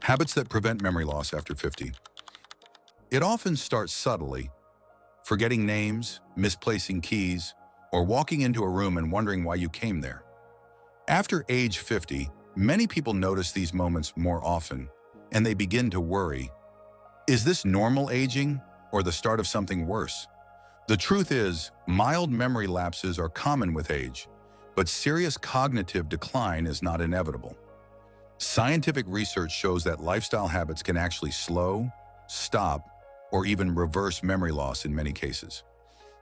Habits that prevent memory loss after 50. It often starts subtly, forgetting names, misplacing keys, or walking into a room and wondering why you came there. After age 50, many people notice these moments more often, and they begin to worry. Is this normal aging or the start of something worse? The truth is, mild memory lapses are common with age, but serious cognitive decline is not inevitable. Scientific research shows that lifestyle habits can actually slow, stop, or even reverse memory loss in many cases.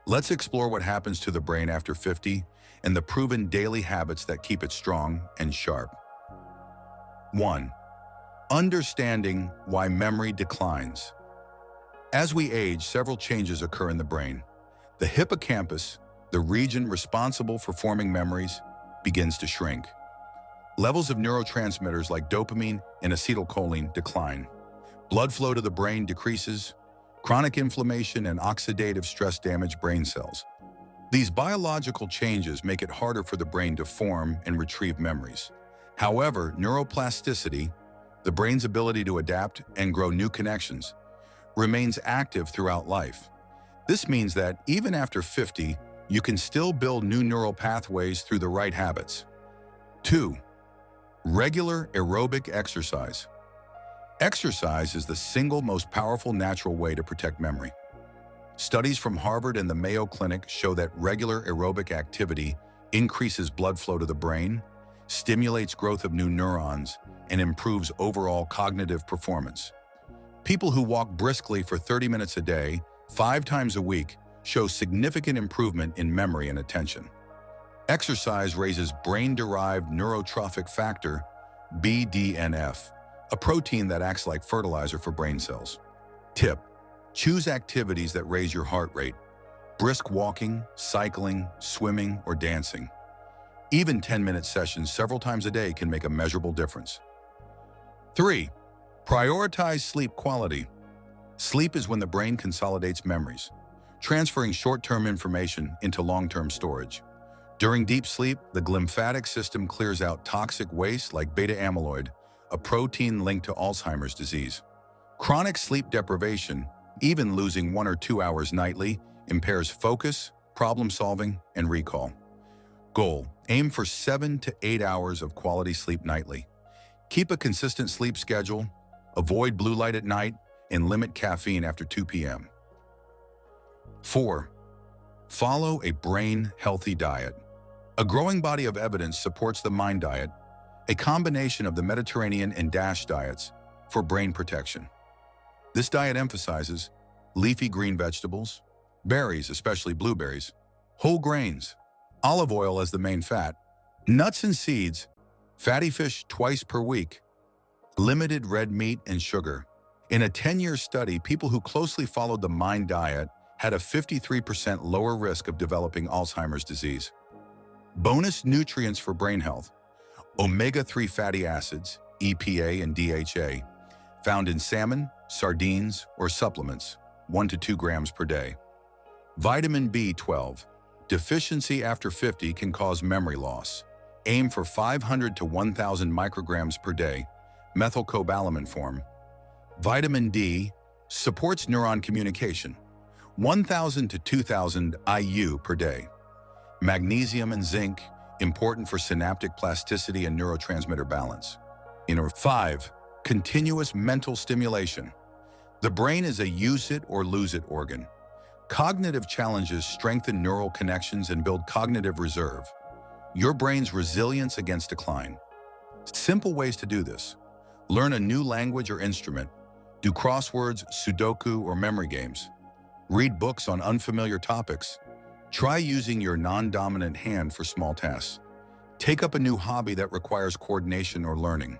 Let's explore what happens to the brain after 50 and the proven daily habits that keep it strong and sharp. 1. Understanding why memory declines. As we age, several changes occur in the brain. The hippocampus, the region responsible for forming memories, begins to shrink. Levels of neurotransmitters like dopamine and acetylcholine decline. Blood flow to the brain decreases. Chronic inflammation and oxidative stress damage brain cells. These biological changes make it harder for the brain to form and retrieve memories. However, neuroplasticity, the brain's ability to adapt and grow new connections, remains active throughout life. This means that even after 50, you can still build new neural pathways through the right habits. 2. Regular aerobic exercise. Exercise is the single most powerful natural way to protect memory. Studies from Harvard and the Mayo Clinic show that regular aerobic activity increases blood flow to the brain, stimulates growth of new neurons, and improves overall cognitive performance. People who walk briskly for 30 minutes a day, 5 times a week, show significant improvement in memory and attention. Exercise raises brain-derived neurotrophic factor, BDNF, a protein that acts like fertilizer for brain cells. Tip: choose activities that raise your heart rate. Brisk walking, cycling, swimming, or dancing. Even 10-minute sessions several times a day can make a measurable difference. 3. Prioritize sleep quality. Sleep is when the brain consolidates memories, transferring short-term information into long-term storage. During deep sleep, the glymphatic system clears out toxic waste like beta-amyloid, a protein linked to Alzheimer's disease. Chronic sleep deprivation, even losing 1 or 2 hours nightly, impairs focus, problem-solving, and recall. Goal: aim for 7 to 8 hours of quality sleep nightly. Keep a consistent sleep schedule, avoid blue light at night, and limit caffeine after 2 p.m. 4. Follow a brain-healthy diet. A growing body of evidence supports the MIND diet, a combination of the Mediterranean and DASH diets, for brain protection. This diet emphasizes leafy green vegetables, berries, especially blueberries, whole grains, olive oil as the main fat, nuts and seeds, fatty fish twice per week, limited red meat and sugar. In a 10-year study, people who closely followed the MIND diet had a 53% lower risk of developing Alzheimer's disease. Bonus nutrients for brain health: omega-3 fatty acids, EPA and DHA, found in salmon, sardines, or supplements, 1 to 2 grams per day. Vitamin B12. Deficiency after 50 can cause memory loss. Aim for 500 to 1,000 micrograms per day, methylcobalamin form. Vitamin D supports neuron communication, 1,000 to 2,000 IU per day. Magnesium and zinc, important for synaptic plasticity and neurotransmitter balance. 5. Continuous mental stimulation. The brain is a use it or lose it organ. Cognitive challenges strengthen neural connections and build cognitive reserve, your brain's resilience against decline. Simple ways to do this: learn a new language or instrument, do crosswords, Sudoku, or memory games, read books on unfamiliar topics, try using your non-dominant hand for small tasks, take up a new hobby that requires coordination or learning.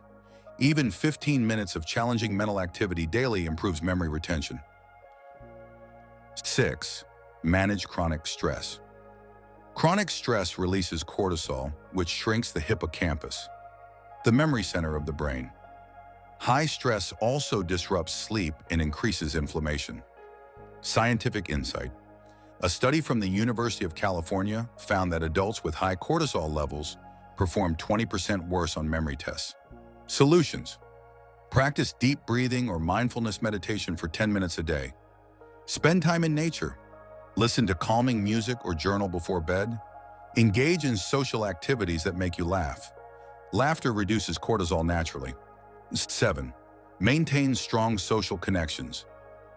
Even 15 minutes of challenging mental activity daily improves memory retention. 6. Manage chronic stress. Chronic stress releases cortisol, which shrinks the hippocampus, the memory center of the brain. High stress also disrupts sleep and increases inflammation. Scientific insight. A study from the University of California found that adults with high cortisol levels perform 20% worse on memory tests. Solutions: Practice deep breathing or mindfulness meditation for 10 minutes a day. Spend time in nature. Listen to calming music or journal before bed. Engage in social activities that make you laugh. Laughter reduces cortisol naturally. 7. Maintain strong social connections.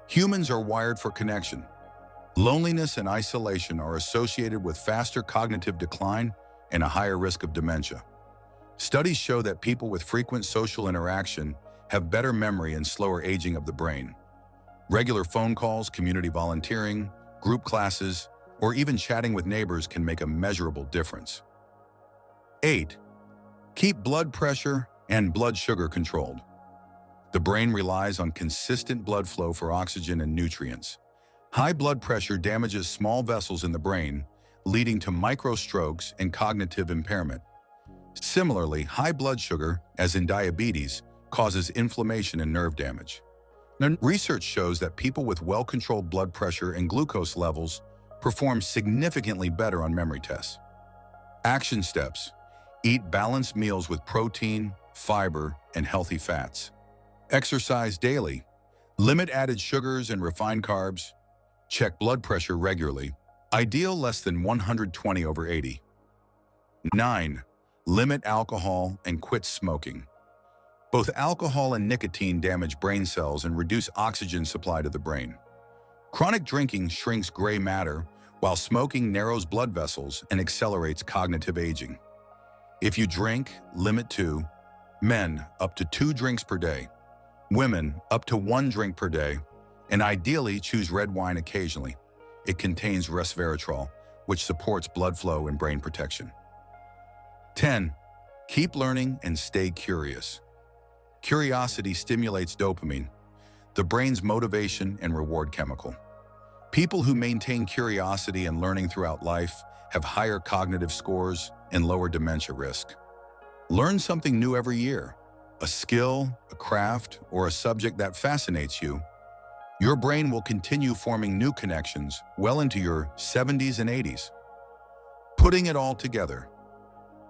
Humans are wired for connection. Loneliness and isolation are associated with faster cognitive decline and a higher risk of dementia. Studies show that people with frequent social interaction have better memory and slower aging of the brain. Regular phone calls, community volunteering, group classes, or even chatting with neighbors can make a measurable difference. 8. Keep blood pressure and blood sugar controlled. The brain relies on consistent blood flow for oxygen and nutrients. High blood pressure damages small vessels in the brain, leading to microstrokes and cognitive impairment. Similarly, high blood sugar, as in diabetes, causes inflammation and nerve damage. Now, research shows that people with well-controlled blood pressure and glucose levels perform significantly better on memory tests. Action steps: eat balanced meals with protein, fiber, and healthy fats. Exercise daily. Limit added sugars and refined carbs. Check blood pressure regularly. Ideal less than 120/80. 9. Limit alcohol and quit smoking. Both alcohol and nicotine damage brain cells and reduce oxygen supply to the brain. Chronic drinking shrinks gray matter, while smoking narrows blood vessels and accelerates cognitive aging. If you drink, limit to: men, up to 2 drinks per day; women, up to 1 drink per day, and ideally choose red wine occasionally. It contains resveratrol, which supports blood flow and brain protection. 10. Keep learning and stay curious. Curiosity stimulates dopamine, the brain's motivation and reward chemical. People who maintain curiosity and learning throughout life have higher cognitive scores and lower dementia risk. Learn something new every year, a skill, a craft, or a subject that fascinates you. Your brain will continue forming new connections well into your 70s and 80s. Putting it all together.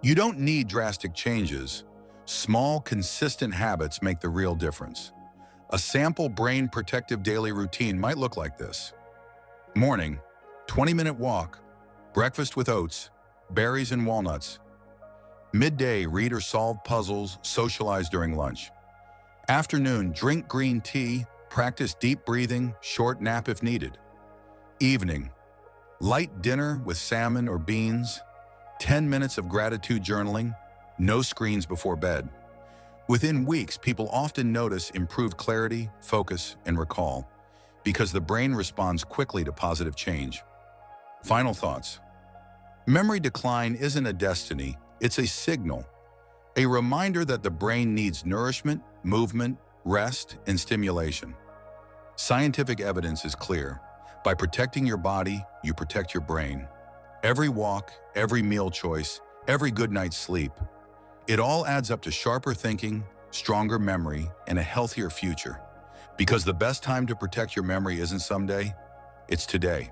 You don't need drastic changes. Small, consistent habits make the real difference. A sample brain protective daily routine might look like this. Morning, 20-minute walk, breakfast with oats, berries and walnuts. Midday, read or solve puzzles, socialize during lunch. Afternoon, drink green tea, practice deep breathing, short nap if needed. Evening, light dinner with salmon or beans, 10 minutes of gratitude journaling, no screens before bed. Within weeks, people often notice improved clarity, focus, and recall because the brain responds quickly to positive change. Final thoughts. Memory decline isn't a destiny, it's a signal, a reminder that the brain needs nourishment, movement, rest, and stimulation. Scientific evidence is clear. By protecting your body, you protect your brain. Every walk, every meal choice, every good night's sleep, it all adds up to sharper thinking, stronger memory, and a healthier future. Because the best time to protect your memory isn't someday, it's today.